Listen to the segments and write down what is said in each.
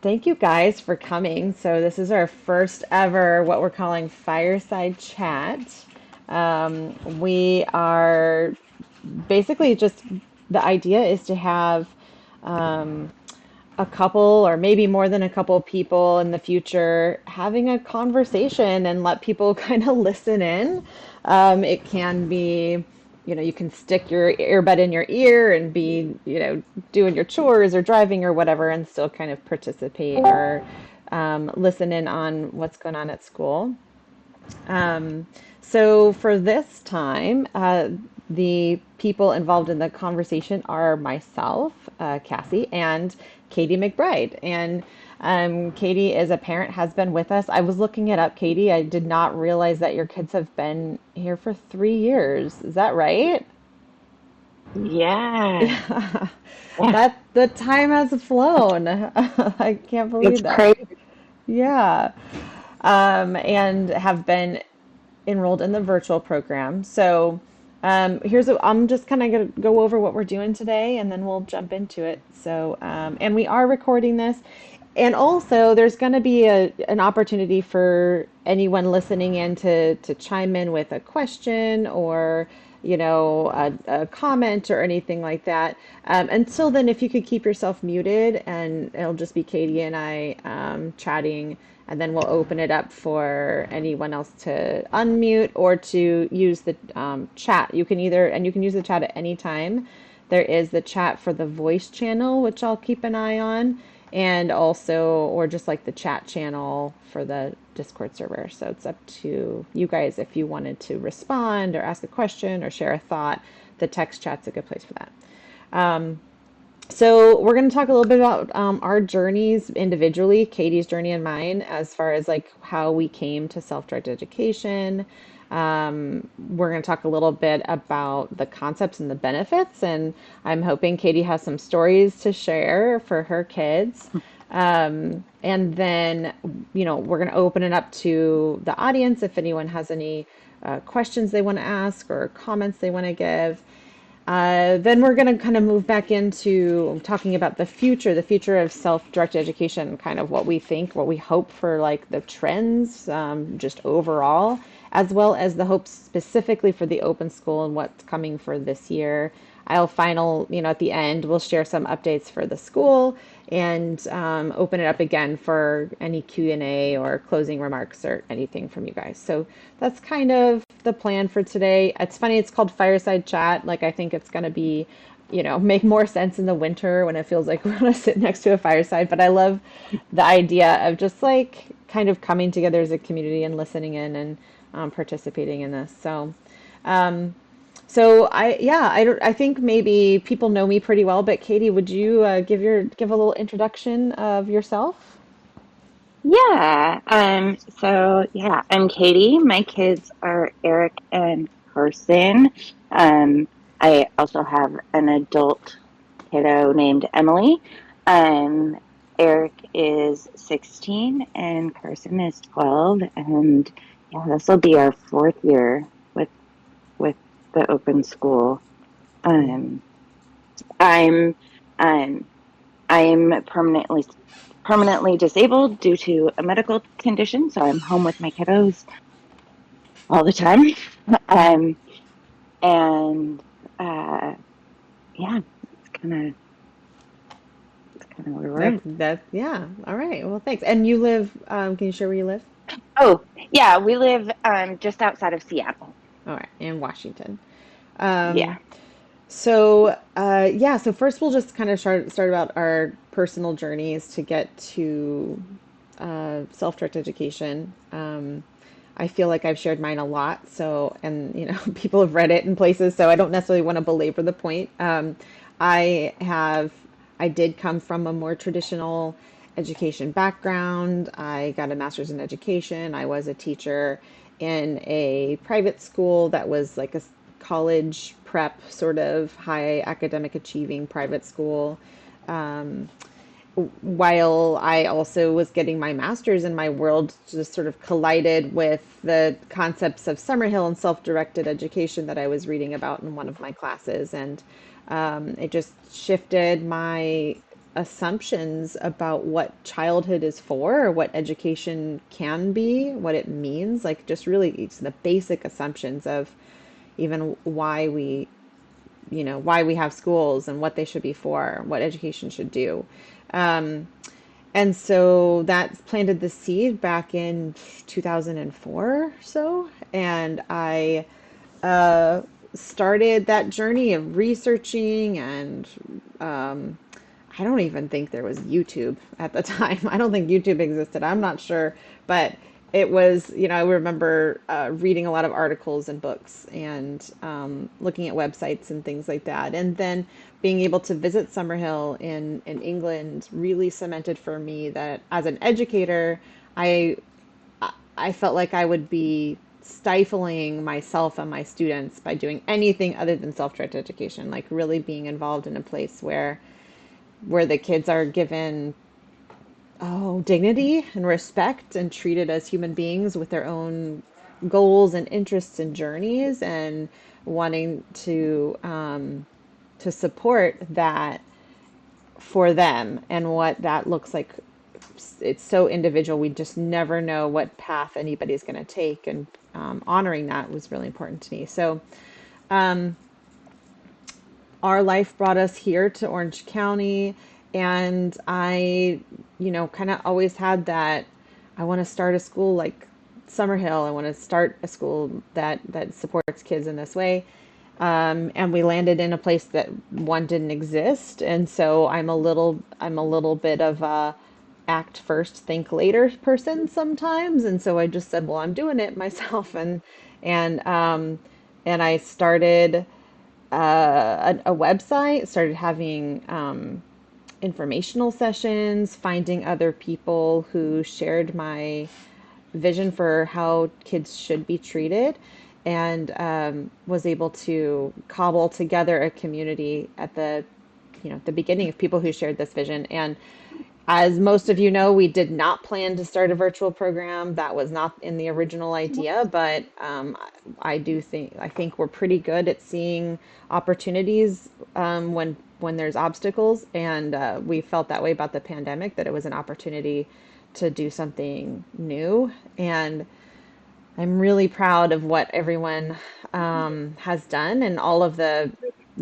Thank you guys for coming. So this is our first ever, what we're calling Fireside Chat. We are basically just, the idea is to have um, a couple or maybe more than a couple people in the future having a conversation and let people kind of listen in. It can be, you can stick your earbud in your ear and be, doing your chores or driving or whatever and still kind of participate or listen in on what's going on at school. Um, so for this time, the people involved in the conversation are myself, Cassie, and Katie McBride. And Katie is a parent, has been with us. I was looking it up, Katie. I did not realize that your kids have been here for 3 years. Is that right? Yeah, Yeah, yeah, that the time has flown. I can't it's believe that. crazy. Yeah. And have been enrolled in the virtual program. So I'm just kind of going to go over what we're doing today and then we'll jump into it. So, and we are recording this. And also, there's going to be an opportunity for anyone listening in to chime in with a question or, a comment or anything like that. Until then, if you could keep yourself muted, and it'll just be Katie and I chatting, and then we'll open it up for anyone else to unmute or to use the chat. You can use the chat at any time. There is the chat for the voice channel, which I'll keep an eye on, and also, or just like the chat channel for the Discord server. So it's up to you guys if you wanted to respond or ask a question or share a thought. The text chat's a good place for that. Um, so we're going to talk a little bit about our journeys individually, Katie's journey and mine, as far as like how we came to self-directed education. We're going to talk a little bit about the concepts and the benefits, and I'm hoping Katie has some stories to share for her kids. And then, we're going to open it up to the audience if anyone has any questions they want to ask or comments they want to give. Then we're going to kind of move back into talking about the future of self-directed education, kind of what we think, what we hope for, like the trends, just overall, as well as the hopes specifically for the open school and what's coming for this year. At the end, we'll share some updates for the school and open it up again for any Q&A or closing remarks or anything from you guys. So that's kind of the plan for today. It's funny, it's called Fireside Chat. Like, I think it's going to be, make more sense in the winter when it feels like we're going to sit next to a fireside. But I love the idea of just like kind of coming together as a community and listening in and participating in this. Um, I think maybe people know me pretty well, but Katie, would you give a little introduction of yourself? Yeah. I'm Katie. My kids are Eric and Carson. Um, I also have an adult kiddo named Emily. Um, Eric is 16 and Carson is 12. And yeah, this will be our fourth year with the open school. Yeah. Um, I'm um, I'm permanently disabled due to a medical condition, so I'm home with my kiddos all the time. Um, and yeah, it's kind of where we're at. Yeah. All right. Well, thanks. And you live, can you share where you live? Oh, yeah, we live just outside of Seattle. All right. In Washington. Yeah. Um, so first we'll just kind of start about our personal journeys to get to self-directed education. I feel like I've shared mine a lot, so and people have read it in places, so I don't necessarily want to belabor the point. I have I did come from a more traditional education background. I got a master's in education. I was a teacher in a private school that was like a college prep sort of high academic achieving private school. Um, while I also was getting my master's, and my world just sort of collided with the concepts of Summerhill and self-directed education that I was reading about in one of my classes. And it just shifted my assumptions about what childhood is for, or what education can be, what it means, like just really it's the basic assumptions of even why we have schools and what they should be for, what education should do. Um, and so that planted the seed back in 2004 or so. And I uh, started that journey of researching and I don't even think there was YouTube at the time. I don't think YouTube existed. I'm not sure, but it was, I remember reading a lot of articles and books and looking at websites and things like that. And then being able to visit Summerhill in England really cemented for me that as an educator, I I felt like I would be stifling myself and my students by doing anything other than self-directed education, like really being involved in a place where the kids are given dignity and respect and treated as human beings with their own goals and interests and journeys, and wanting to support that for them and what that looks like. It's so individual. We just never know what path anybody's going to take, and honoring that was really important to me. So our life brought us here to Orange County, and I, kind of always had that. I want to start a school like Summerhill. I want to start a school that supports kids in this way. And we landed in a place that one didn't exist, and so I'm a little bit of a act first, think later person sometimes, and so I just said, well, I'm doing it myself, and and I started a website, started having informational sessions, finding other people who shared my vision for how kids should be treated, and was able to cobble together a community at the beginning of people who shared this vision. And as most of you know, we did not plan to start a virtual program. That was not in the original idea, but I think we're pretty good at seeing opportunities when there's obstacles, and we felt that way about the pandemic, that it was an opportunity to do something new. And I'm really proud of what everyone has done, and all of the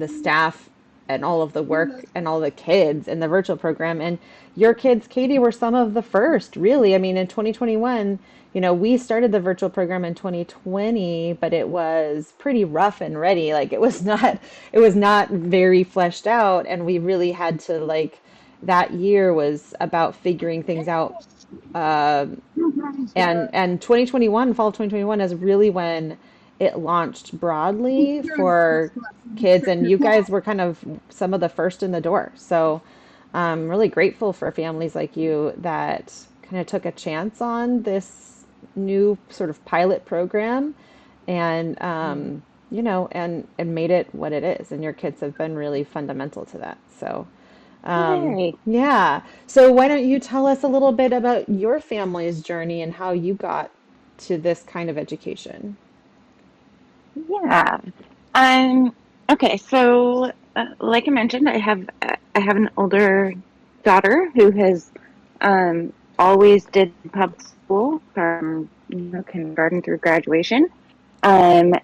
staff and all of the work and all the kids in the virtual program. And your kids, Katie, were some of the first, really. I mean, in 2021, we started the virtual program in 2020, but it was pretty rough and ready. Like it was not very fleshed out, and we really had to that year was about figuring things out. And 2021, fall of 2021 is really when it launched broadly for kids, and you guys were kind of some of the first in the door. So I'm really grateful for families like you that kind of took a chance on this new sort of pilot program, and and made it what it is. And your kids have been really fundamental to that. So Yay. yeah. So why don't you tell us a little bit about your family's journey and how you got to this kind of education? Yeah. Um, okay, so like I mentioned, I have an older daughter who has always did public school from kindergarten through graduation, and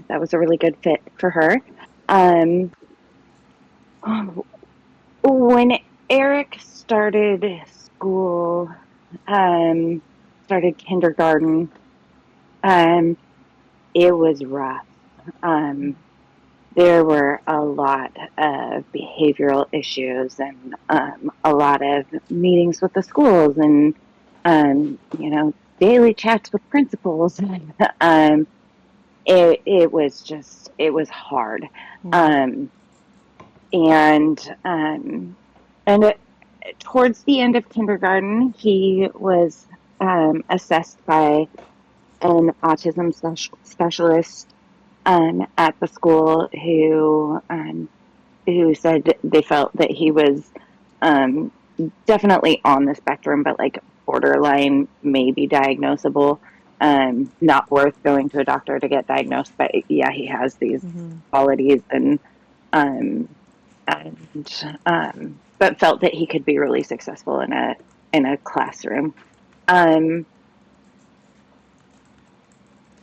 that was a really good fit for her. Um, when Eric started school, um, started kindergarten, um, it was rough. Um, there were a lot of behavioral issues and a lot of meetings with the schools and daily chats with principals. um, it was hard, Mm, um, and towards the end of kindergarten, he was assessed by an autism specialist at the school who said they felt that he was um, definitely on the spectrum, but like borderline, maybe diagnosable. Not worth going to a doctor to get diagnosed, but yeah, he has these mhm, qualities, um, and but felt that he could be really successful in a classroom. Um,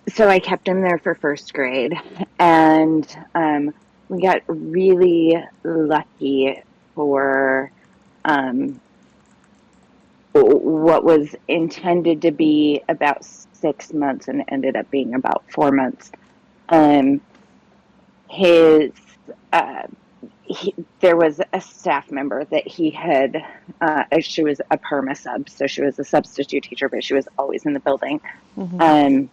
so I kept him there for first grade, and we got really lucky for um, what was intended to be about 6 months and ended up being about 4 months. Um, his uh, there was a staff member that he had, she was a perma sub, so she was a substitute teacher, but she was always in the building, um,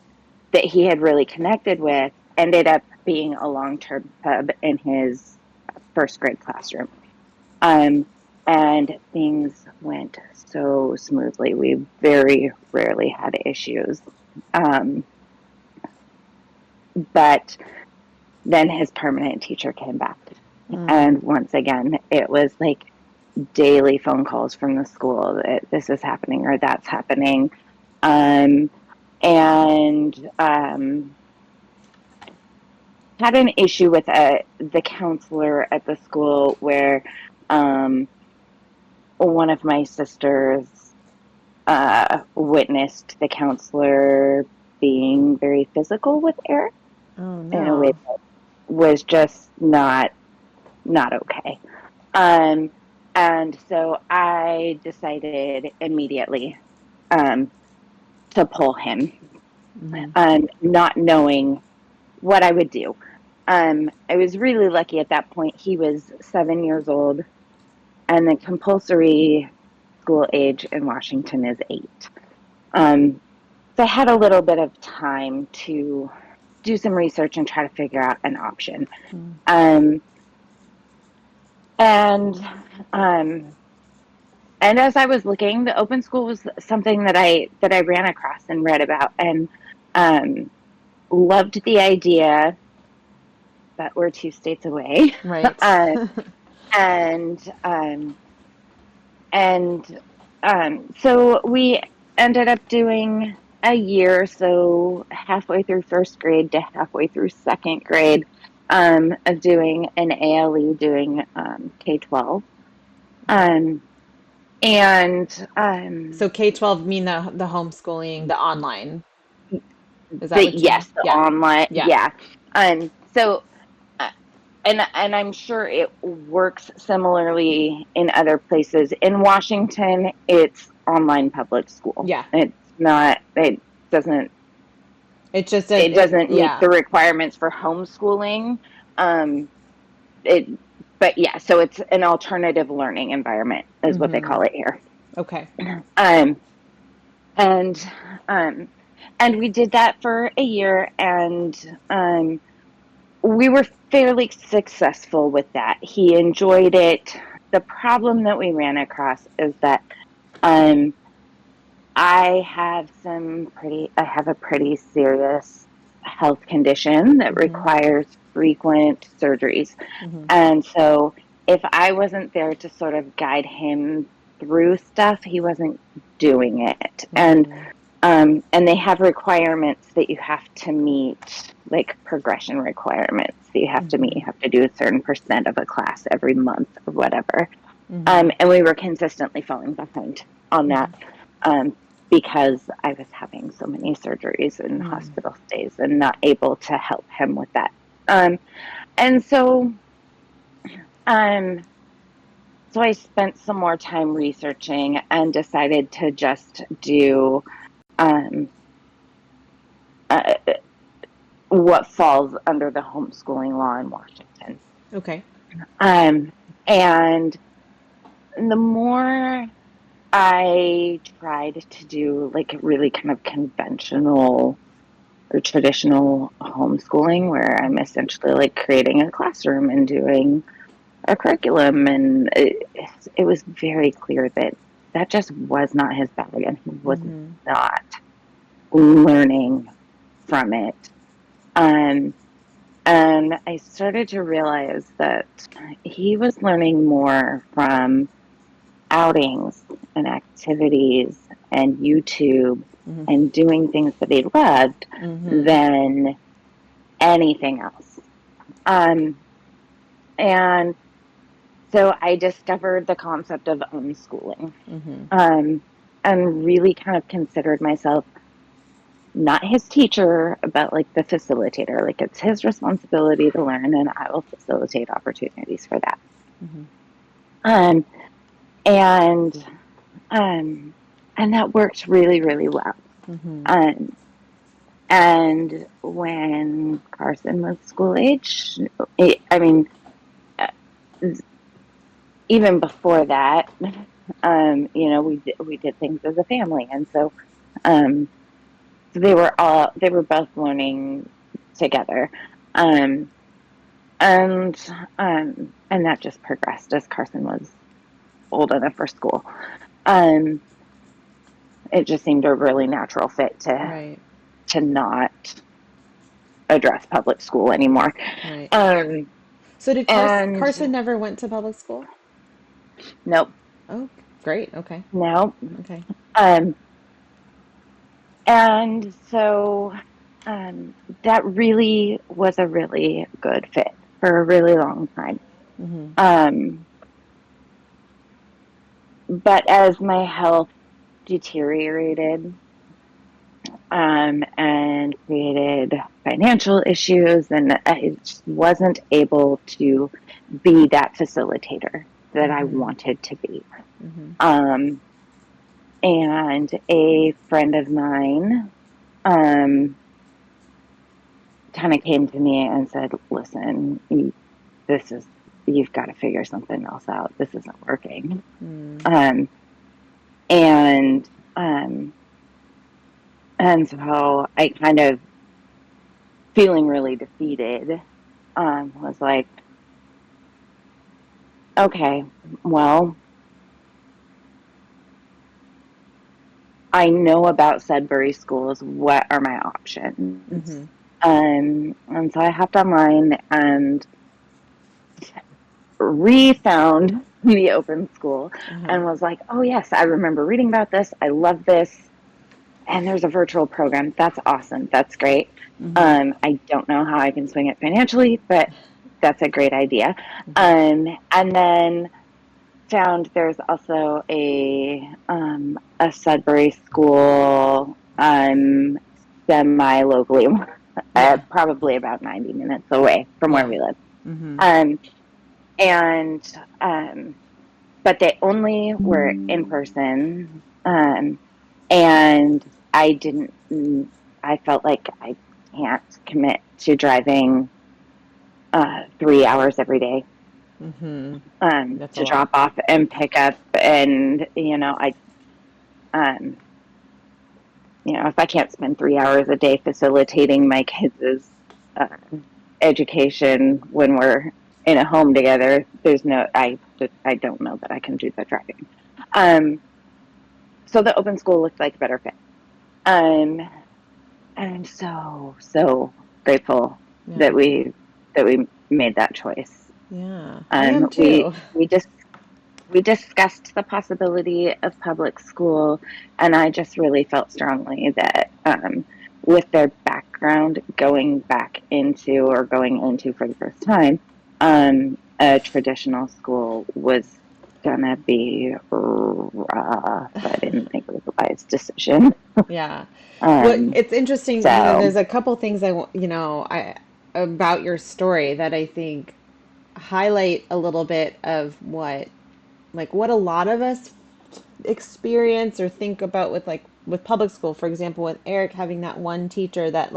that he had really connected with, ended up being a long-term sub in his first grade classroom. Um, and things went so smoothly. We very rarely had issues. Um, but then his permanent teacher came back. And once again, it was like daily phone calls from the school that this is happening or that's happening. And had an issue with the counselor at the school where one of my sisters witnessed the counselor being very physical with Eric Oh in a way no. that was just not okay. Um, and so I decided immediately um, to pull him, not knowing what I would do. I was really lucky at that point. He was 7 years old, and the compulsory school age in Washington is 8. So I had a little bit of time to do some research and try to figure out an option. Um, and um, and as I was looking, the open school was something that I ran across and read about, and um, loved the idea. But we're 2 states away, Right. uh, and um, and so we ended up doing a year, so halfway through first grade to halfway through second grade, of doing an ALE, doing K-12, um, and So K-12 mean the homeschooling, the online. Is that the what you mean? yes, the Yeah. online, Yeah. yeah. So uh, and I'm sure it works similarly in other places. In Washington, it's online public school. Yeah. It's not. Doesn't. It's just It it doesn't meet yeah. the requirements for homeschooling. Um, it. But yeah, so it's an alternative learning environment, is what they call it here. Okay. Um, and um, and we did that for a year, and we were fairly successful with that. He enjoyed it. The problem that we ran across is that um, I have a pretty serious health condition that requires frequent surgeries. And so if I wasn't there to sort of guide him through stuff, he wasn't doing it. And they have requirements that you have to meet, like progression requirements that you have to meet. You have to do a certain percent of a class every month or whatever. And we were consistently falling behind on that, um, because I was having so many surgeries and hospital stays and not able to help him with that. And um, so I spent some more time researching and decided to just do um, uh, what falls under the homeschooling law in Washington. Okay. Um, and the more I tried to do like really kind of conventional or traditional homeschooling, where I'm essentially like creating a classroom and doing a curriculum, and it was very clear that that just was not his bag, and he was not learning from it. Um, And I started to realize that he was learning more from outings and activities and YouTube and doing things that he loved than anything else. Um, and So I discovered the concept of unschooling, Mm-hmm. um, and really kind of considered myself not his teacher, but like the facilitator. Like it's his responsibility to learn, and I will facilitate opportunities for that. Mm-hmm. Um, and um, and that worked really, really well. Mm-hmm. Um, and when Carson was school age, I mean, uh, even before that, we did things as a family, and um, so they were both learning together, um, and and that just progressed as Carson was old enough for school. Um, it just seemed a really natural fit Right. to not address public school anymore. Right. Um, So did and Carson never went to public school? nope, Oh, great. Okay. nope. Okay. Um, and so um, that really was a really good fit for a really long time. Mm-hmm. Um, but as my health deteriorated, and created financial issues, and I just wasn't able to be that facilitator that I Mm-hmm. wanted to be. Mm-hmm. Um, and a friend of mine um, kind of came to me and said, "Listen, this is you've got to figure something else out. This isn't working." Mm. Um, and um, and so I kind of feeling really defeated was like, okay, well, I know about Sudbury schools. What are my options? Mm-hmm. And so I hopped online and re-found the open school Uh-huh. and was like, oh yes, I remember reading about this. I love this. And there's a virtual program. That's awesome. That's great. Mm-hmm. I don't know how I can swing it financially, but that's a great idea. Mm-hmm. And then found there's also a Sudbury school semi locally, Yeah. probably about 90 minutes away from where Yeah. we live. Mm-hmm. Um, and but they only were in person, and I didn't. I felt like I can't commit to driving 3 hours every day Mm-hmm. That's a to lot. drop off and pick up, and um, if I can't spend 3 hours a day facilitating my kids' uh, education when we're in a home together, I don't know that I can do the driving. Um, so the open school looked like a better fit. Um, and I'm so grateful Yeah. that we made that choice. Yeah. I Um, am we too. we just we discussed the possibility of public school, and I just really felt strongly that with their background going into for the first time, a traditional school was gonna be rough. I didn't think it was a wise decision. Yeah. What Um, it's interesting, so there's a couple things I about your story that I think highlight a little bit of what a lot of us experience or think about with with public school, for example, with Eric having that one teacher that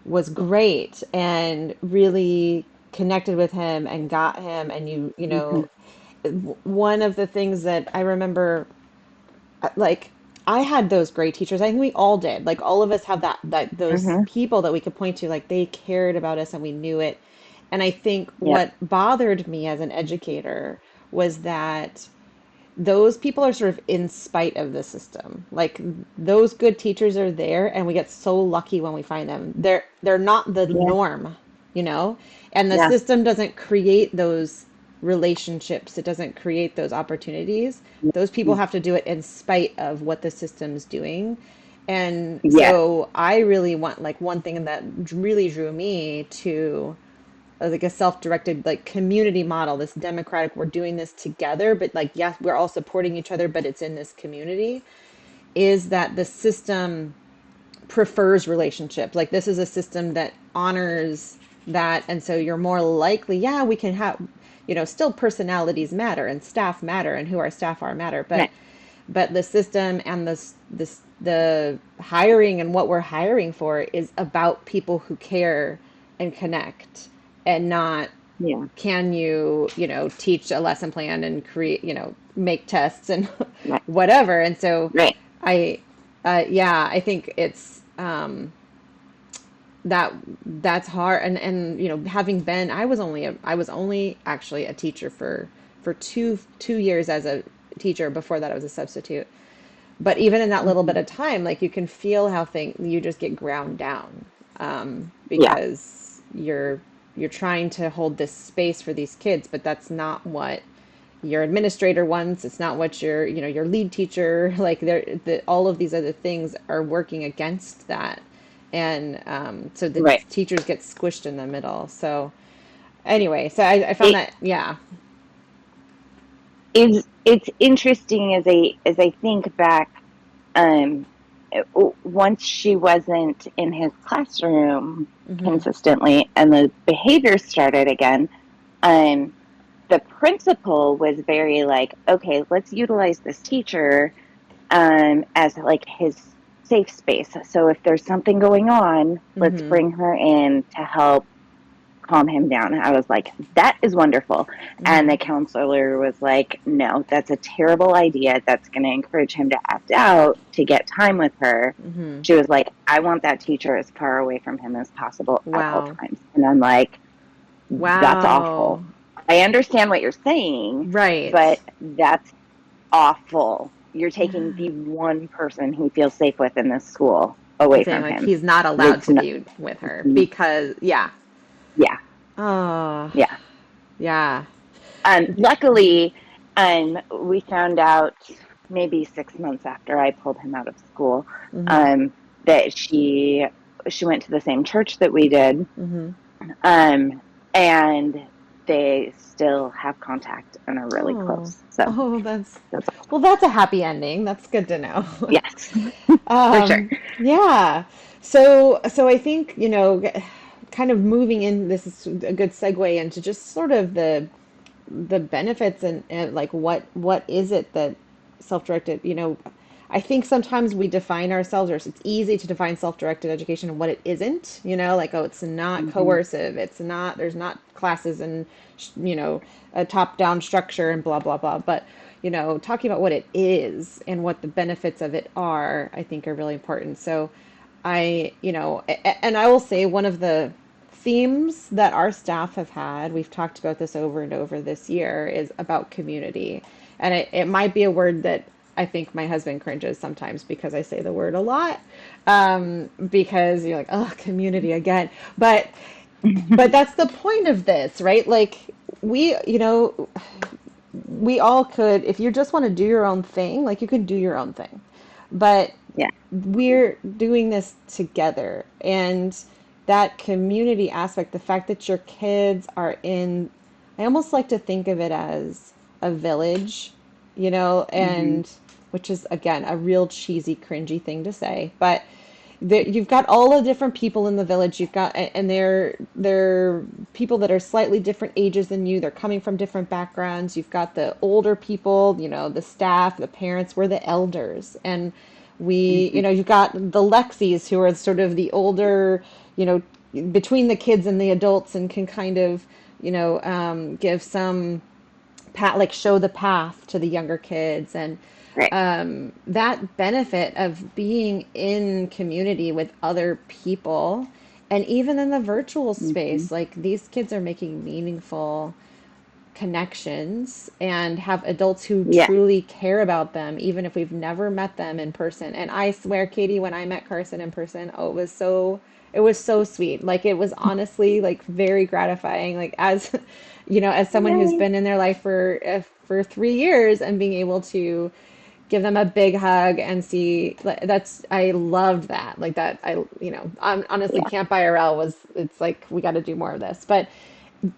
was great and really connected with him and got him, and mhm, one of the things that I remember, like, I had those great teachers. I think we all did. Like, all of us have that those mhm, people that we could point to, like they cared about us and we knew it. And I think yep, what bothered me as an educator was that those people are sort of in spite of the system. Like, those good teachers are there and we get so lucky when we find them. They're not the yeah, norm, you know? And the yeah, system doesn't create those relationships. It doesn't create those opportunities. Those people mhm, have to do it in spite of what the system's doing. And yes, so I really want, like, one thing that really drew me to like a self-directed like community model, this democratic, we're doing this together, but like yes, we're all supporting each other, but it's in this community, is that the system prefers relationship. Like this is a system that honors that, and so you're more likely, yeah, we can have, still personalities matter and staff matter and who our staff are matter, Right. but the system and the hiring and what we're hiring for is about people who care and connect, and not Yeah. can you, teach a lesson plan and create, make tests and Right. whatever. And so Right. I, yeah, I think it's that that's hard. And having been, I was only actually a teacher for two years as a teacher. Before that, I was a substitute. But even in that little bit Hmm. of time, like you can feel how you just get ground down, Yeah. because you're trying to hold this space for these kids, but that's not what your administrator wants. It's not what your lead teacher, like all of these other things are working against that. And so the Right. teachers get squished in the middle. So anyway, so I found It that, yeah. is. It's interesting as I think back. Um, Once she wasn't in his classroom Hmm. consistently, and the behavior started again. Um, the principal was very like, okay, let's utilize this teacher as like his safe space. So if there's something going on, let's Hmm. bring her in to help calm him down. I was like, that is wonderful. And Hmm. the counselor was like, no, that's a terrible idea. That's going to encourage him to act out to get time with her. Hmm. She was like, I want that teacher as far away from him as possible at all Wow. times. And I'm like, that's Wow. awful. I understand what you're saying, Right. but that's awful. You're taking Yeah. the one person he feels safe with in this school And away saying from like him. he's not allowed It's to not, be with her because, yeah. yeah, Oh, yeah. yeah. Luckily, we found out maybe 6 months after I pulled him out of school Hmm. um, that she went to the same church that we did, Hmm. um, and they still have contact and are really Oh, close. So oh, that's well, that's a happy ending. That's good to know. yes, for sure. Yeah. So I think, kind of moving in, this is a good segue into just sort of the benefits, and like what is it that self-directed, I think sometimes we define ourselves, or it's easy to define self-directed education and what it isn't, like, oh, it's not Hmm. coercive, it's not, there's not classes and a top-down structure and blah blah blah, but talking about what it is and what the benefits of it are, I think are really important. So and I will say one of the themes that our staff have had, we've talked about this over and over this year, is about community. And it might be a word that I think my husband cringes sometimes because I say the word a lot. Because you're like, oh, community again. But that's the point of this, right? Like we all could, if you just want to do your own thing, like you can do your own thing. But Yeah. we're doing this together. And that community aspect, the fact that your kids are in, I almost like to think of it as a village, Hmm. and which is, again, a real cheesy, cringy thing to say, but you've got all the different people in the village. You've got, and they're people that are slightly different ages than you. They're coming from different backgrounds. You've got the older people, the staff, the parents. We're the elders, and Hmm. you've got the Lexies who are sort of the older, you know, between the kids and the adults, and can kind of, give some like show the path to the younger kids. And Right. that benefit of being in community with other people, and even in the virtual Hmm. space, like these kids are making meaningful connections and have adults who Yeah. truly care about them, even if we've never met them in person. And I swear, Katie, when I met Carson in person, oh, it was so sweet. Like it was honestly like very gratifying. Like as as someone who's Yay. been in their life for 3 years, and being able to give them a big hug and see, that's, I loved that. Like that, I honestly, Yeah. Camp IRL was, it's like we got to do more of this. But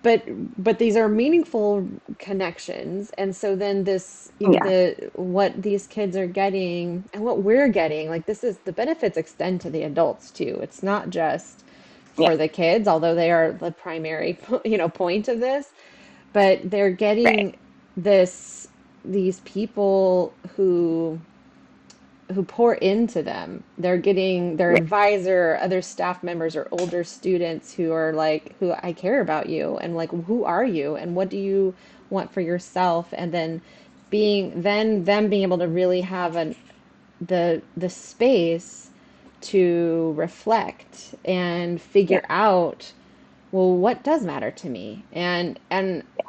but these are meaningful connections, and so then this, Yeah. the what these kids are getting and what we're getting, like, this is the benefits extend to the adults too. It's not just Yeah. for the kids, although they are the primary point of this, but they're Right. getting this these people who pour into them. They're getting their Right. advisor, other staff members, or older students who are like, who, I care about you, and like, who are you, and what do you want for yourself? And then them being able to really have the space to reflect and Yeah. figure out, well, what does matter to me? And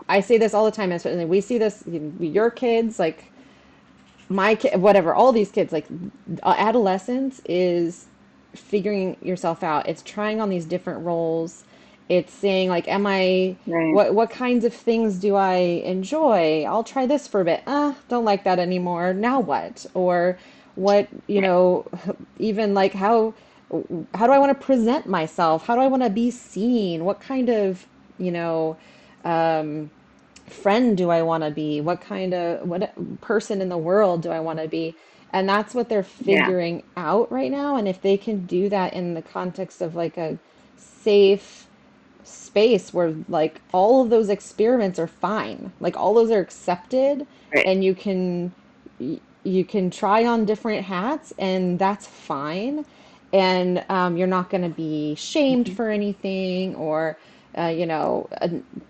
I say this all the time, especially we see this, your kids, like my kid, whatever, all these kids, like, adolescence is figuring yourself out. It's trying on these different roles. It's saying, like, am I, Right. what kinds of things do I enjoy? I'll try this for a bit. Don't like that anymore. Now what? Or what, Right. even like how do I want to present myself? How do I want to be seen? What kind of, you know, um, friend do I want to be? What person in the world do I want to be? And that's what they're Yeah. figuring out right now. And if they can do that in the context of like a safe space where like all of those experiments are fine, like all those are accepted, Right. and you can try on different hats, and that's fine. And you're not going to be shamed Mhm. for anything, or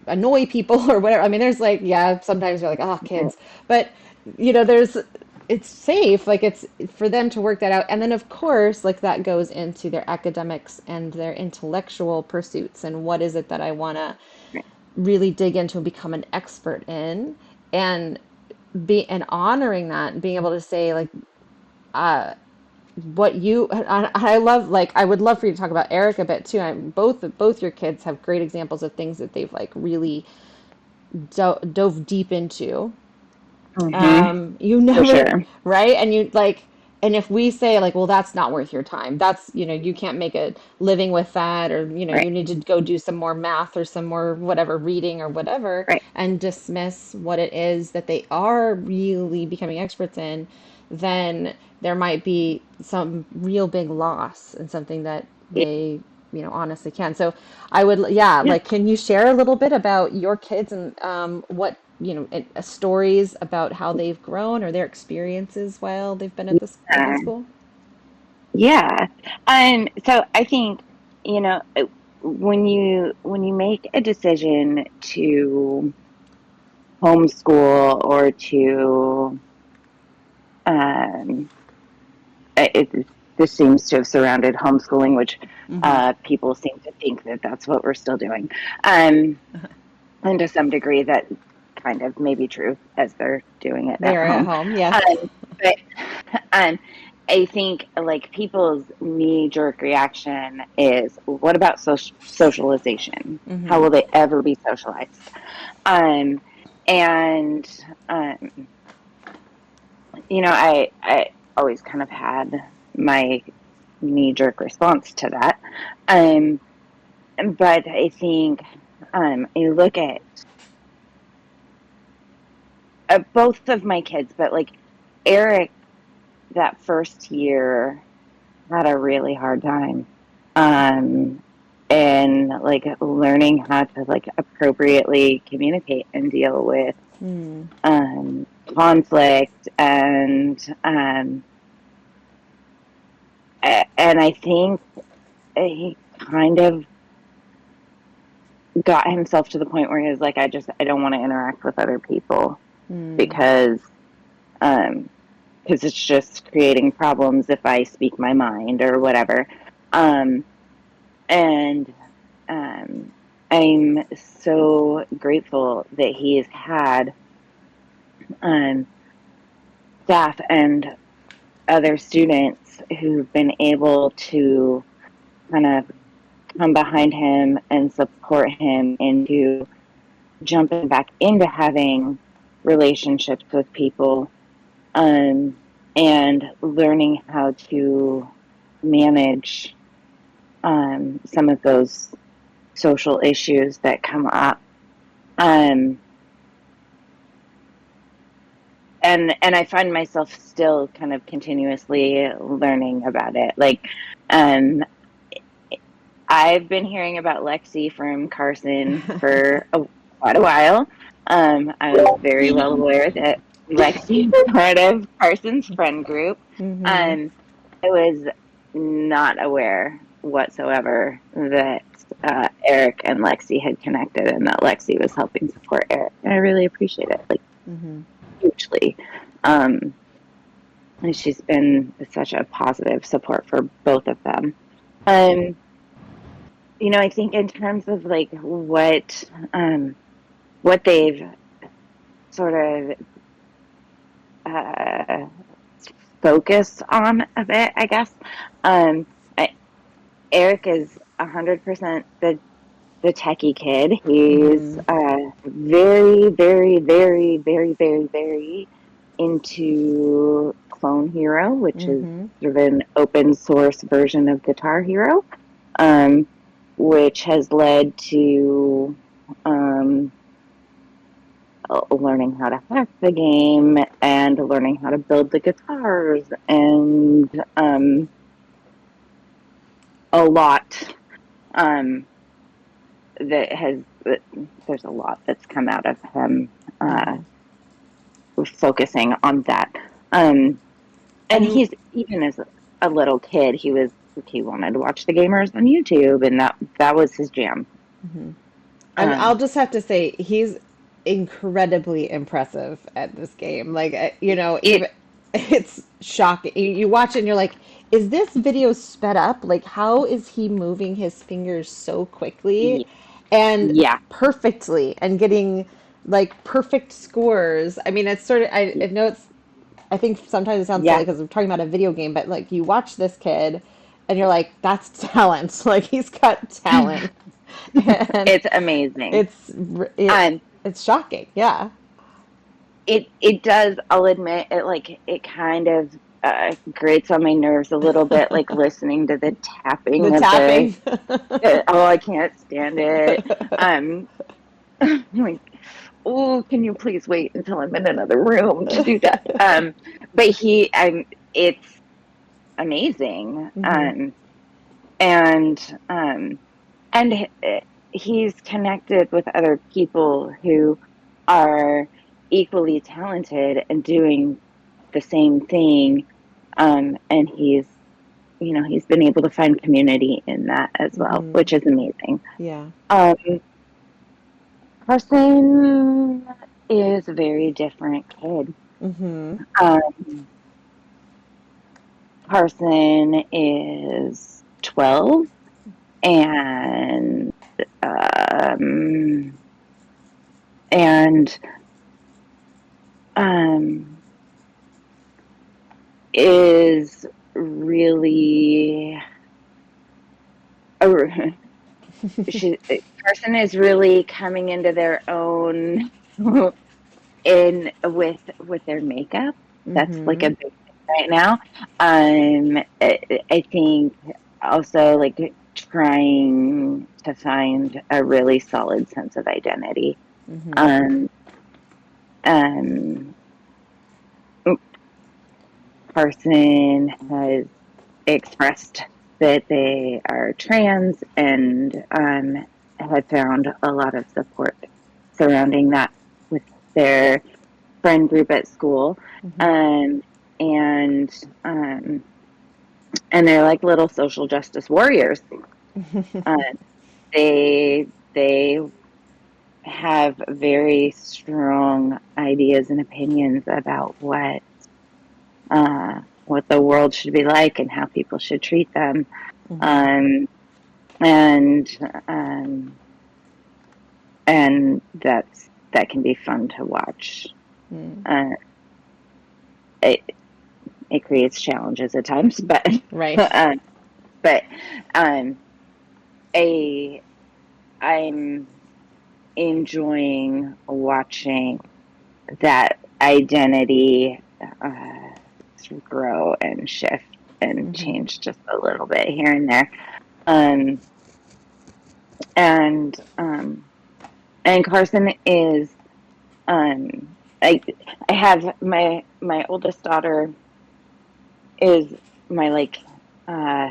annoy people or whatever. I mean, there's like, yeah, sometimes you're like, oh, Right. kids, but there's, it's safe, like it's for them to work that out. And then of course, like, that goes into their academics and their intellectual pursuits, and what is it that I want to Right. really dig into and become an expert in, and honoring that, and being able to say, like, what you, I love, like, I would love for you to talk about Eric a bit too. Both your kids have great examples of things that they've like really dove deep into. Mm-hmm. You For never, sure. right? And you like, and if we say like, well, that's not worth your time, that's, you can't make a living with that, or you Right. need to go do some more math or some more whatever reading or whatever, Right. and dismiss what it is that they are really becoming experts in, then there might be some real big loss in something that Yeah. they, honestly can. So I would, yeah, Yeah. like, can you share a little bit about your kids and what, stories about how they've grown or their experiences while they've been at the Yeah. school? Yeah. So I think, you know, when you make a decision to homeschool or to um it this seems to have surrounded homeschooling, which Hmm. people seem to think that that's what we're still doing. Um and to some degree that kind of may be true as they're doing it They at are at home. home, yes. Um but um I think like people's knee jerk reaction is, what about socialization? How Hmm. will they ever be socialized? Um, and um, I always kind of had my knee jerk response to that. Um, but I think you look at both of my kids, but like Eric, that first year had a really hard time. Um, and like learning how to like appropriately communicate and deal with Mm. um, conflict and I think he kind of got himself to the point where he was like, I don't want to interact with other people Mm. because um because it's just creating problems if I speak my mind or whatever. Um and um I'm so grateful that he's had um staff and other students who've been able to kind of come behind him and support him into jumping back into having relationships with people, um, and learning how to manage some of those social issues that come up. Um, and I find myself still kind of continuously learning about it. Like, um, I've been hearing about Lexi from Carson for quite a while. I was very well aware that Lexi is part of Carson's friend group. Mm-hmm. I was not aware whatsoever that Eric and Lexi had connected and that Lexi was helping support Eric. And I really appreciate it, like, Mm-hmm. hugely. Um, and she's been such a positive support for both of them. Um, I think in terms of like what they've sort of uh, focused on a bit, I guess. Um, I, Eric is 100% the techie kid. He's Mm-hmm. very, very, very, very, very, very into Clone Hero, which is Mm-hmm. sort of an open source version of Guitar Hero, um, which has led to um, learning how to hack the game and learning how to build the guitars and a lot um, that has there's a lot that's come out of him Mm-hmm. focusing on that. Um, and And he's even as a little kid, he wanted to watch the gamers on YouTube, and that was his jam. mm-hmm. I'll Um, just have to say he's incredibly impressive at this game. Like, it even it's shocking. You watch it and you're like, is this video sped up? Like, how is he moving his fingers so quickly and yeah, perfectly and getting like perfect scores? I mean, it's sort of, I know I think sometimes it sounds silly yeah, because we're talking about a video game, but like you watch this kid and you're like, that's talent. Like, he's got talent. And it's amazing. it's it Um, it's shocking. Yeah. it does. I'll admit it. Like it kind of grates on my nerves a little bit, like listening to the The tapping of the. tapping. Oh, I can't stand it. Um, like, oh, can you please wait until I'm in another room to do that? But it's amazing. Hmm. And and he's connected with other people who are equally talented and doing the same thing. And he's been able to find community in that as well, Hmm. which is amazing. Yeah. Um, Carson is a very different kid. Hmm. Um, Carson is 12 and um, and um, is really she Carson is really coming into their own in with their makeup. That's like a Hmm. big thing right now. I think also like trying to find a really solid sense of identity. Hmm. Um, um, Carson has expressed that they are trans and have found a lot of support surrounding that with their friend group at school. Hmm. Um, and um, and they're like little social justice warriors. Uh, they have very strong ideas and opinions about what the world should be like and how people should treat them. Hmm. Um, and um, and that can be fun to watch. Hmm. Uh, it it creates challenges at times, but Right. uh, but um, a I'm enjoying watching that identity grow and shift and Hmm. change just a little bit here and there. Um, and and Carson is I I have my oldest daughter is my like uh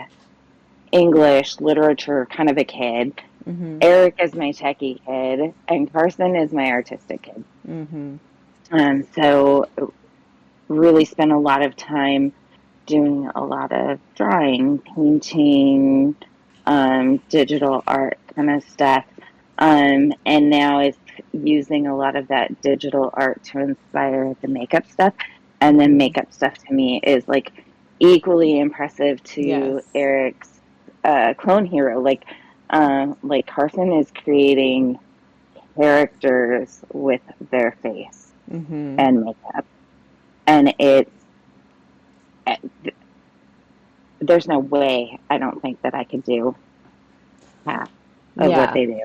English literature kind of a kid. Mm-hmm. Eric is my techie kid, and Carson is my artistic kid. Mm-hmm. So really spent a lot of time doing a lot of drawing, painting, digital art kind of stuff. And now is using a lot of that digital art to inspire the makeup stuff. And then Mm-hmm. makeup stuff to me is like equally impressive to Yes. Eric's clone hero. Like Carson is creating characters with their face Mm-hmm. and makeup, and eh, there's no way I don't think that I could do half of what Yeah. they do.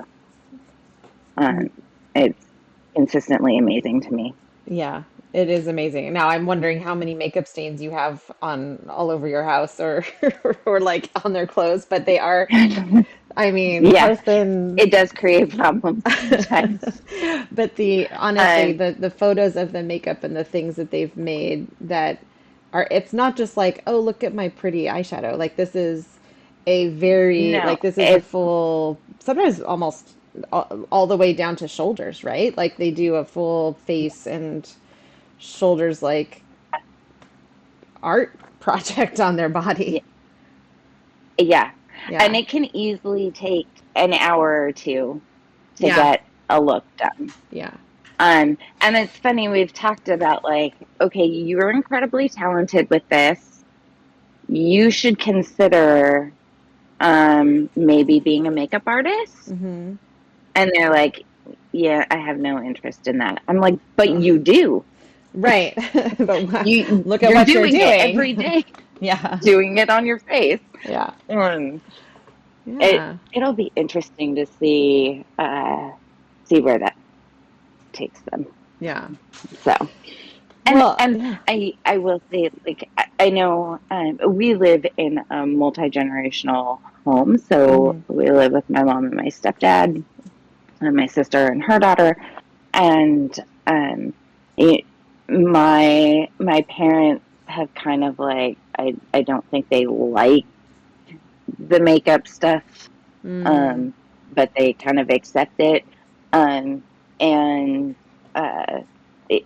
It's consistently amazing to me. Yeah. It is amazing. Now I'm wondering how many makeup stains you have on all over your house or or like on their clothes, but they are, I mean, Yeah, Carson. it does create problems sometimes. But the honestly, Um, the photos of the makeup and the things that they've made that are, it's not just like, oh, look at my pretty eyeshadow. Like no, this is a it's full, sometimes almost all the way down to shoulders, right? Like they do a full face and shoulders like art project on their body. yeah, and Yeah. it can easily take an hour or two to Yeah. get a look done. Yeah. And it's funny, we've talked about like, okay, you're incredibly talented with this. You should consider maybe being a makeup artist. Hmm. And they're like, yeah, I have no interest in that. I'm like, but Oh, you do. right. But look at You're what you're doing it doing. every day, Yeah. doing it on your face. Yeah. Um, Yeah. it'll be interesting to see where that takes them. Yeah. So and Well, and yeah. I will say, like, I know we live in a multi-generational home, so Hmm. we live with my mom and my stepdad and my sister and her daughter, and um, it, my parents have kind of like, I don't think they like the makeup stuff, Mm. um, but they kind of accept it, um, and uh, it,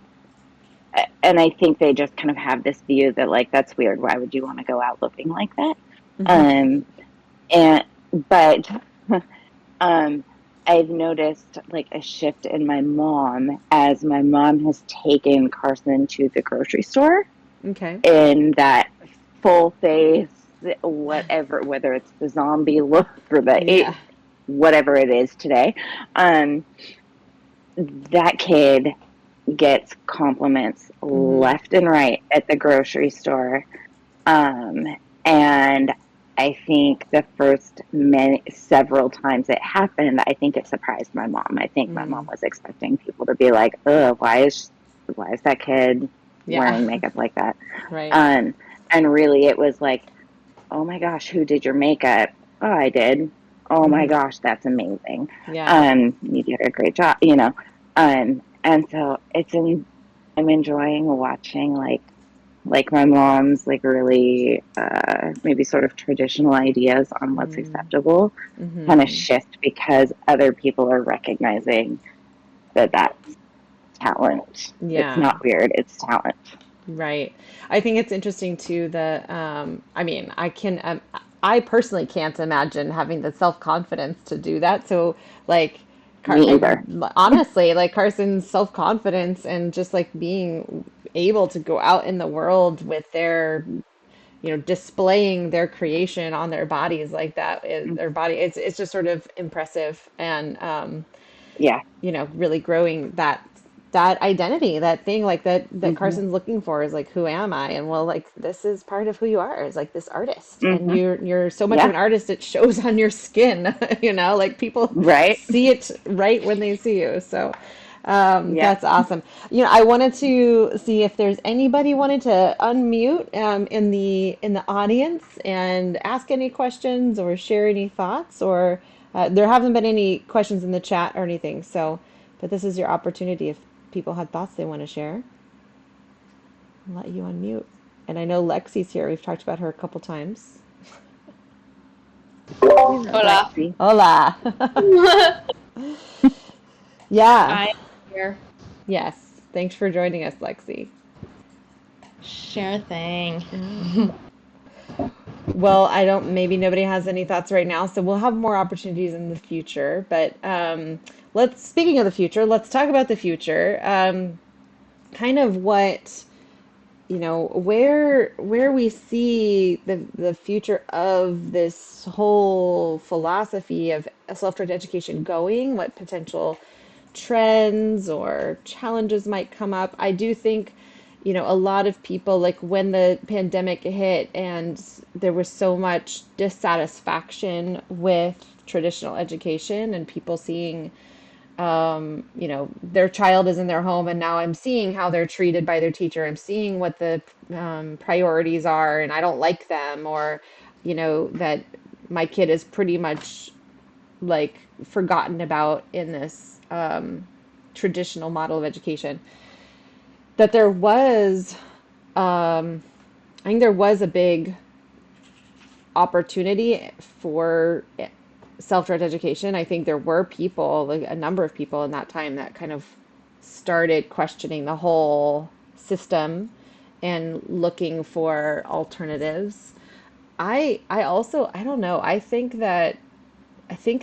and I think they just kind of have this view that like that's weird. Why would you want to go out looking like that? Hmm. Um, and but um, I've noticed like a shift in my mom as my mom has taken Carson to the grocery store Okay. in that full face, whatever, whether it's the zombie look or Yeah. whatever it is today. Um, that kid gets compliments Hmm. left and right at the grocery store. Um, and I think the first many several times it happened, I think it surprised my mom. I think my mom Mm. was expecting people to be like, "Oh, why is that kid Yeah. wearing makeup like that?" Right. Um, and really, it was like, "Oh my gosh, who did your makeup?" "Oh, I did." "Oh my Hmm. gosh, that's amazing." Yeah. You did a great job. And so I'm enjoying watching like my mom's like really maybe sort of traditional ideas on what's Mm. acceptable kind of Hmm. shift because other people are recognizing that that's talent. It's Yeah. not weird, it's talent. Right. I think it's interesting too that I mean, I personally can't imagine having the self-confidence to do that. So like Me either. honestly, like Carson's self-confidence and just like being able to go out in the world with their, displaying their creation on their bodies like that, their body, it's just sort of impressive and Yeah. really growing that identity, that thing like that Hmm. Carson's looking for is like, who am I? And well, like this is part of who you are, is like this artist. And Hmm. you're so much of Yeah. an artist, it shows on your skin, like people Right. see it right when they see you. So Yep. that's awesome. I wanted to see if there's anybody wanted to unmute in the audience and ask any questions or share any thoughts, or There haven't been any questions in the chat or anything, so, but this is your opportunity if people had thoughts they want to share. I'll let you unmute. And I know Lexi's here. We've talked about her a couple times. We love Hola. Lexi. Hola. Yeah. I'm here. Yes. Thanks for joining us, Lexi. Sure thing. Well, I don't, maybe nobody has any thoughts right now, so we'll have more opportunities in the future. But speaking of the future, let's talk about the future. Kind of what, where we see the future of this whole philosophy of self-directed education going, what potential trends or challenges might come up. I do think, a lot of people, like when the pandemic hit and there was so much dissatisfaction with traditional education and people seeing their child is in their home and now I'm seeing how they're treated by their teacher. I'm seeing what the priorities are and I don't like them, or, that my kid is pretty much like forgotten about in this traditional model of education. That there was, I think there was a big opportunity for self-directed education. I think there were people, like a number of people in that time that kind of started questioning the whole system and looking for alternatives. I also, I don't know. I think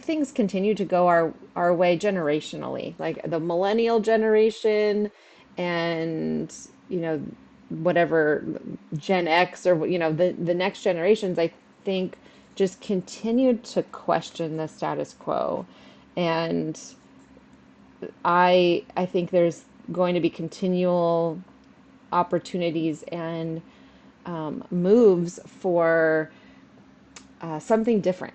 things continue to go our way generationally. Like the millennial generation and, whatever Gen X or, the next generations, I think just continued to question the status quo. And I think there's going to be continual opportunities and moves for something different.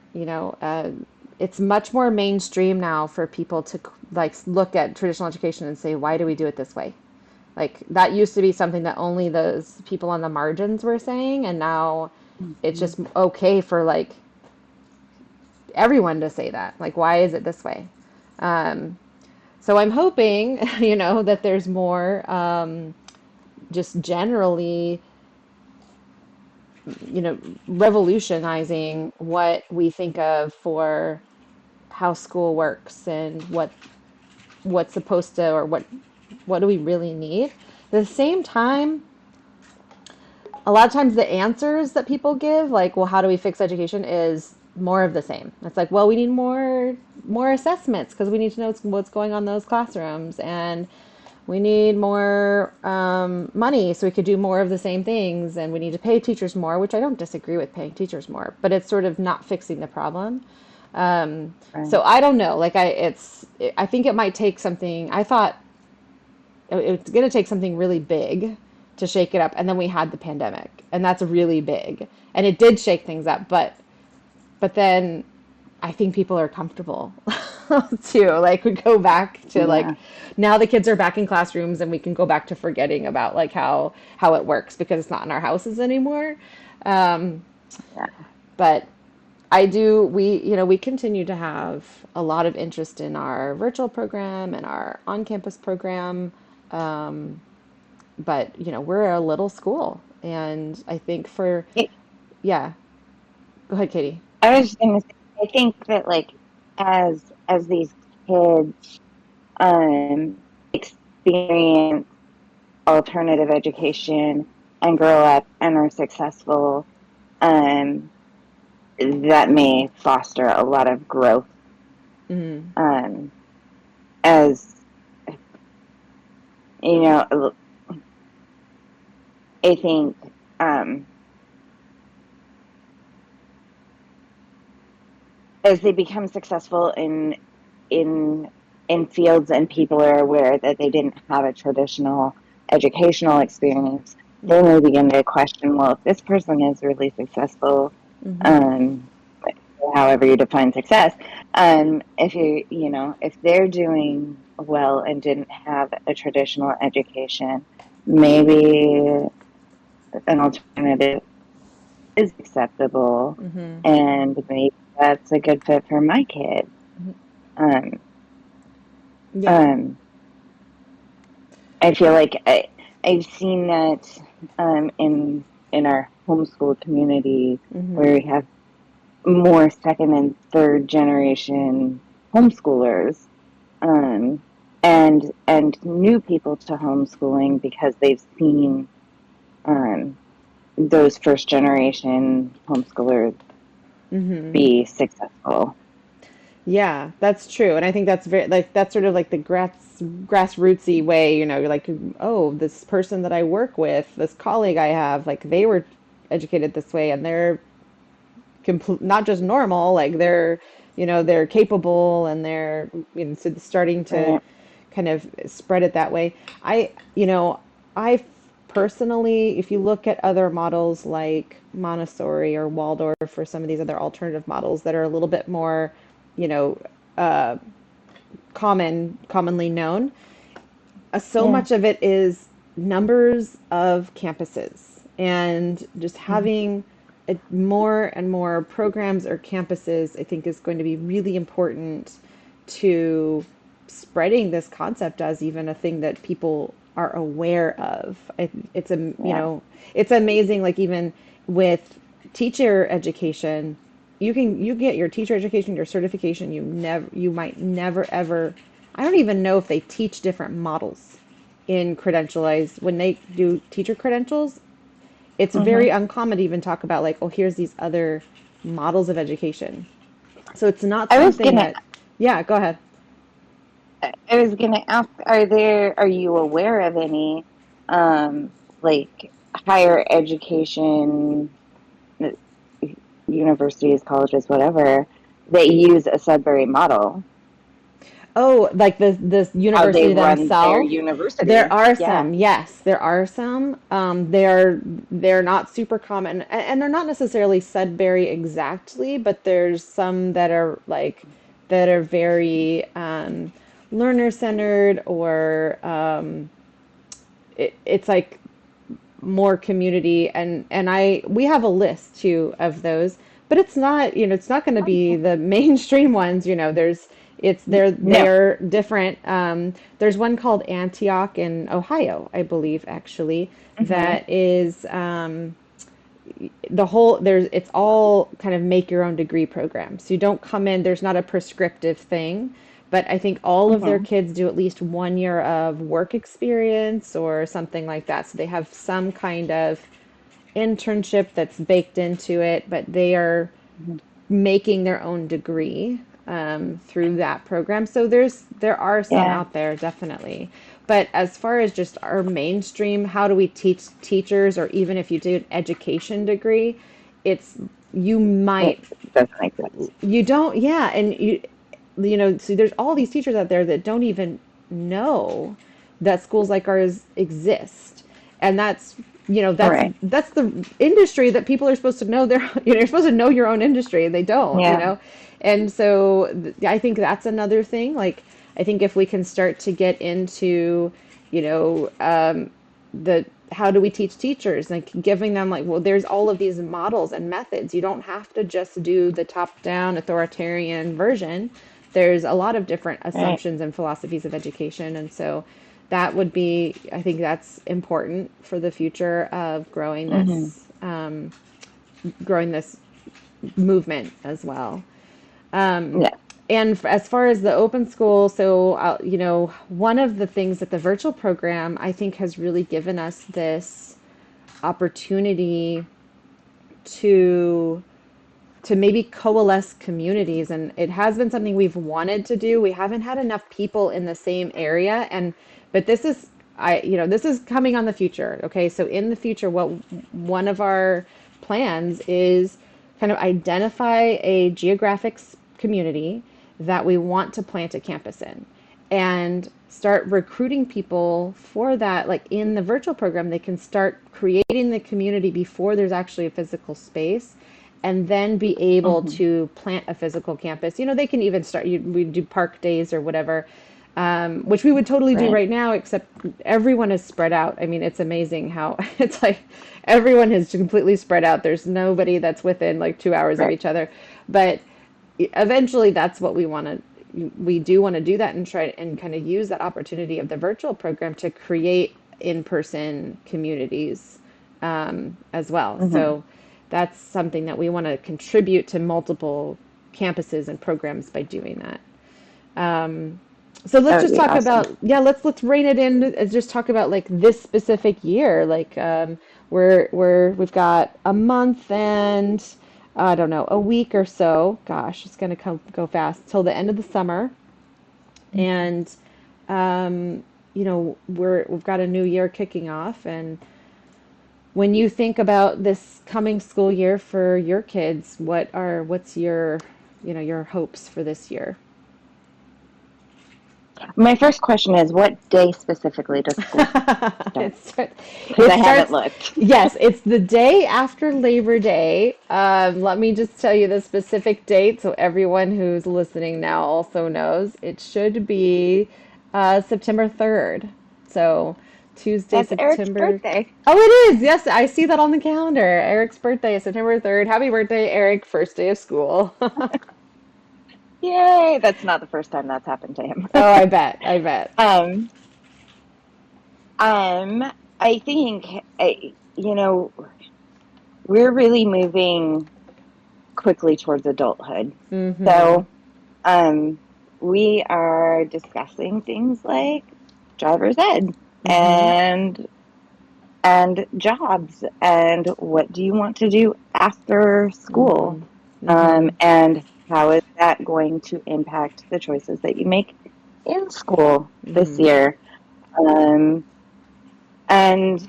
It's much more mainstream now for people to like look at traditional education and say, why do we do it this way? Like that used to be something that only those people on the margins were saying, and now it's Mm-hmm. just okay for like everyone to say that. Like, why is it this way? Um, so I'm hoping, that there's more just generally, revolutionizing what we think of for how school works and what's supposed to, or what do we really need. At the same time, a lot of times the answers that people give, like, well, how do we fix education, is more of the same. It's like, well, we need more assessments because we need to know what's going on in those classrooms, and we need more money so we could do more of the same things, and we need to pay teachers more, which I don't disagree with paying teachers more, but it's sort of not fixing the problem. So Right. I don't know. Like I think it might take something. I thought it's going to take something really big to shake it up, and then we had the pandemic, and that's really big, and it did shake things up. But then I think people are comfortable too. Like we go back to like Yeah. now the kids are back in classrooms and we can go back to forgetting about like how it works because it's not in our houses anymore. Um, Yeah. but I do we continue to have a lot of interest in our virtual program and our on-campus program. Um, but we're a little school, and I think for It, yeah, go ahead, Katie. I was going to say, I think that like as these kids experience alternative education and grow up and are successful, um, that may foster a lot of growth. Mm-hmm. Um, as you know, I think um, as they become successful in in fields and people are aware that they didn't have a traditional educational experience, they Mm-hmm. may begin to question, well, if this person is really successful, Mm-hmm. um, however you define success, if if they're doing well and didn't have a traditional education, maybe an alternative is acceptable, Mm-hmm. and maybe that's a good fit for my kid. Um, Yeah. um, I feel like I've seen that in our homeschool community where we have more second and third generation homeschoolers, um, and new people to homeschooling because they've seen um, those first generation homeschoolers be successful. Yeah, that's true. And I think that's very like that's sort of like the grassrootsy way, you're like, oh, this person that I work with, this colleague I have, like they were educated this way and they're not just normal, like they're capable and they're so starting to Right. kind of spread it that way. I personally, if you look at other models like Montessori or Waldorf or some of these other alternative models that are a little bit more, you know, uh, commonly known, so Yeah. much of it is numbers of campuses and just having more and more programs or campuses, I think is going to be really important to spreading this concept as even a thing that people are aware of. Yeah. It's amazing, like even with teacher education, you get your teacher education, your certification, you might never ever, I don't even know if they teach different models in credentialized when they do teacher credentials. It's Mm-hmm. very uncommon to even talk about like, oh, here's these other models of education. So it's not I was something gonna that, yeah, go ahead. I was gonna ask, are you aware of any like higher education universities, colleges, whatever, that use a Sudbury model? Oh, like the How they university run their themselves. There university. are Yeah. some, yes, there are some. They're not super common, and they're not necessarily Sudbury exactly, but there's some that are like that are very learner centered, or it's like more community, and we have a list too of those, but it's not going to be the mainstream ones. No. They're different. There's one called Antioch in Ohio, I believe, actually, Mm-hmm. that is the whole there's it's all kind of make your own degree program. So you don't come in, there's not a prescriptive thing, but I think all of their Mm-hmm. kids do at least 1 year of work experience or something like that. So they have some kind of internship that's baked into it, but they are Mm-hmm. making their own degree through that program. So there are some Yeah. out there, definitely. But as far as just our mainstream, how do we teach teachers, or even if you do an education degree, it's you It might doesn't make sense. you don't, yeah, and so there's all these teachers out there that don't even know that schools like ours exist, and that's All right. that's the industry that people are supposed to know. You're supposed to know your own industry, and they don't, Yeah. and so I think that's another thing. Like, I think if we can start to get into, you know, the how do we teach teachers, like giving them like, well, there's all of these models and methods. You don't have to just do the top down authoritarian version. There's a lot of different Right. assumptions and philosophies of education, and so that would be, I think that's important for the future of Mm-hmm. growing this movement as well. um, Yeah. and as far as the open school, so one of the things that the virtual program, I think, has really given us this opportunity to maybe coalesce communities, and it has been something we've wanted to do. We haven't had enough people in the same area, and but this is coming on the future. Okay, so in the future, what one of our plans is kind of identify a geographic community that we want to plant a campus in, and start recruiting people for that. Like in the virtual program, they can start creating the community before there's actually a physical space, and then be able Mm-hmm. to plant a physical campus. They can even we do park days or whatever, which we would totally do Right. right now, except everyone is spread out. I mean, it's amazing how it's like everyone is completely spread out. There's nobody that's within like 2 hours of Right. each other. But eventually that's what we do want to do that and try and kind of use that opportunity of the virtual program to create in-person communities as well. Mm-hmm. So that's something that we want to contribute to multiple campuses and programs by doing that. So let's That would just be talk awesome. about, yeah, let's rein it in and just talk about like this specific year. Like we've got a month and I don't know, a week or so. Gosh, it's gonna go fast till the end of the summer. And we've got a new year kicking off. And when you think about this coming school year for your kids, what's your hopes for this year? My first question is, what day specifically does school start? It starts, Because it I haven't starts, looked. yes, it's the day after Labor Day. Let me just tell you the specific date so everyone who's listening now also knows. It should be September 3rd. So Tuesday, That's Eric's September. birthday. Oh, it is. Yes, I see that on the calendar. Eric's birthday is September 3rd. Happy birthday, Eric. First day of school. Yay! That's not the first time that's happened to him. Oh, I bet. I bet. um, I think, you know, we're really moving quickly towards adulthood. Mm-hmm. So, um, we are discussing things like driver's ed Mm-hmm. and jobs and what do you want to do after school, Mm-hmm. Mm-hmm. and how is that going to impact the choices that you make in school this Mm-hmm. year. Um, and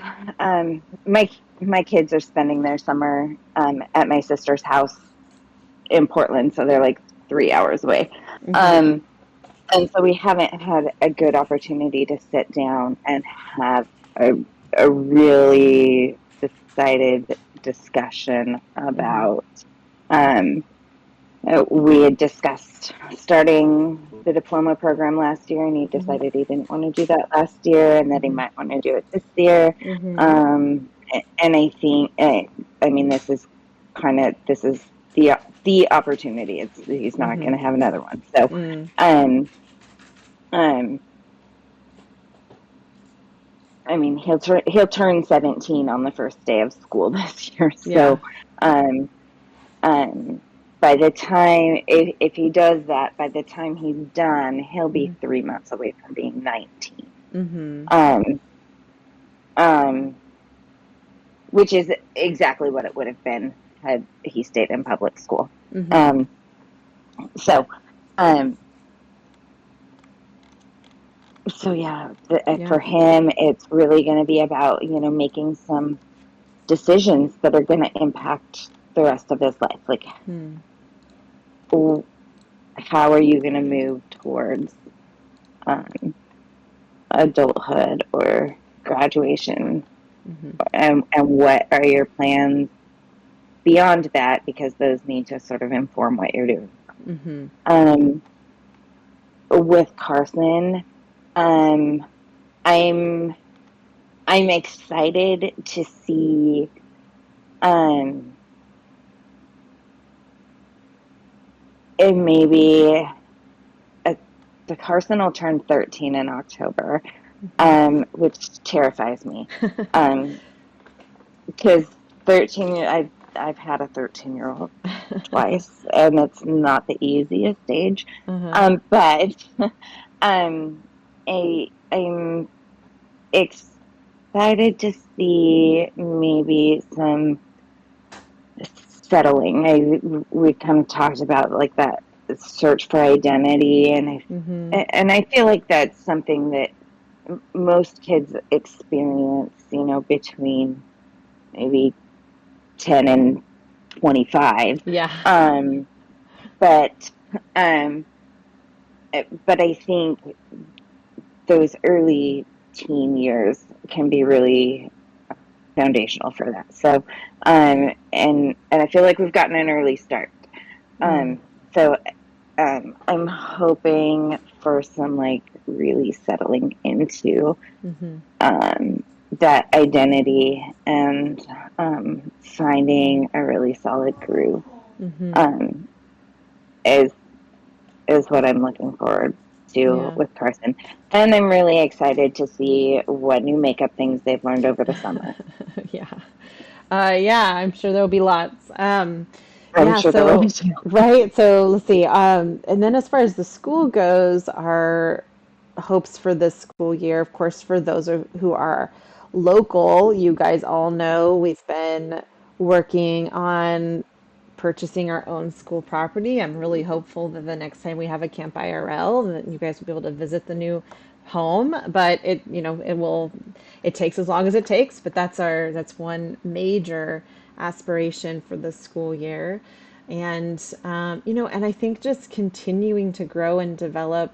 my kids are spending their summer at my sister's house in Portland, so they're like 3 hours away. Mm-hmm. Um, and so we haven't had a good opportunity to sit down and have a, a really decided discussion Mm-hmm. about. Um, we had discussed starting the diploma program last year, and he Mm-hmm. decided he didn't want to do that last year, and that he Mm-hmm. might want to do it this year. Mm-hmm. And I think, I mean, this is the opportunity. He's not Mm-hmm. going to have another one. So, Mm. um, um, I mean, he'll turn 17 on the first day of school this year. Yeah. So, um, um, by the time if he does that, by the time he's done, he'll be Mm-hmm. 3 months away from being 19. Mm-hmm. Um, um, which is exactly what it would have been had he stayed in public school. Mm-hmm. Um, so, um, so yeah, Yeah. for him, it's really going to be about making some decisions that are going to impact the rest of his life. Like, Mm. how are you going to move towards um, adulthood or graduation, Mm-hmm. and what are your plans beyond that, because those need to sort of inform what you're doing. Mm-hmm. um, with Carson, um, I'm excited to see, um, it maybe the Carson will turn 13 in October, which terrifies me, because 13, I've had a 13-year-old twice, and it's not the easiest age. Uh-huh. But um, I'm excited to see maybe some settling. We kind of talked about like that search for identity, Mm-hmm. and I feel like that's something that most kids experience, between maybe 10 and 25. Yeah. Um, but um, but I think those early teen years can be really foundational for that. So, and I feel like we've gotten an early start. Mm. So, I'm hoping for some like really settling into Mm-hmm. um, that identity, and finding a really solid groove. Mm-hmm. Um, is is what I'm looking forward to Yeah. with Carson. And I'm really excited to see what new makeup things they've learned over the summer. Yeah. Yeah, I'm sure there'll be lots. I'm Yeah, sure there will be so too. right, so let's see. And then as far as the school goes, our hopes for this school year, of course, for those who are local, you guys all know we've been working on purchasing our own school property. I'm really hopeful that the next time we have a Camp IRL, that you guys will be able to visit the new home. But it takes as long as it takes. But that's one major aspiration for the school year. And, and I think just continuing to grow and develop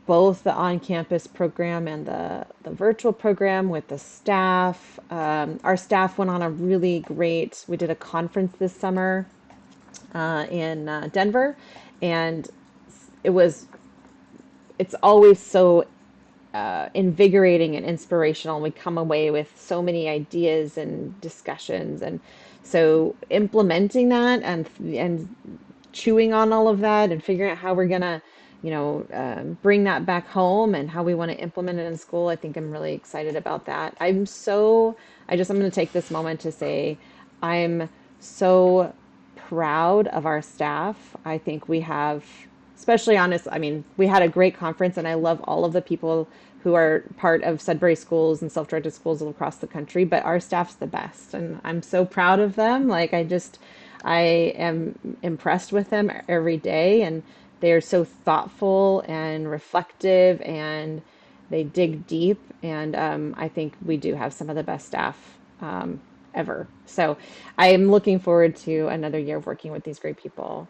both the on-campus program and the virtual program with the staff. Our staff went on a really great, we did a conference this summer in Denver, and it was it's always so invigorating and inspirational. We come away with so many ideas and discussions, and so implementing that and chewing on all of that and figuring out how we're gonna, bring that back home and how we want to implement it in school. I think I'm really excited about that. I'm going to take this moment to say I'm so proud of our staff. I think we have, especially honest, I mean, we had a great conference and I love all of the people who are part of Sudbury schools and self-directed schools all across the country, but our staff's the best and I'm so proud of them. I am impressed with them every day, and they are so thoughtful and reflective, and they dig deep. And I think we do have some of the best staff ever. So I am looking forward to another year of working with these great people.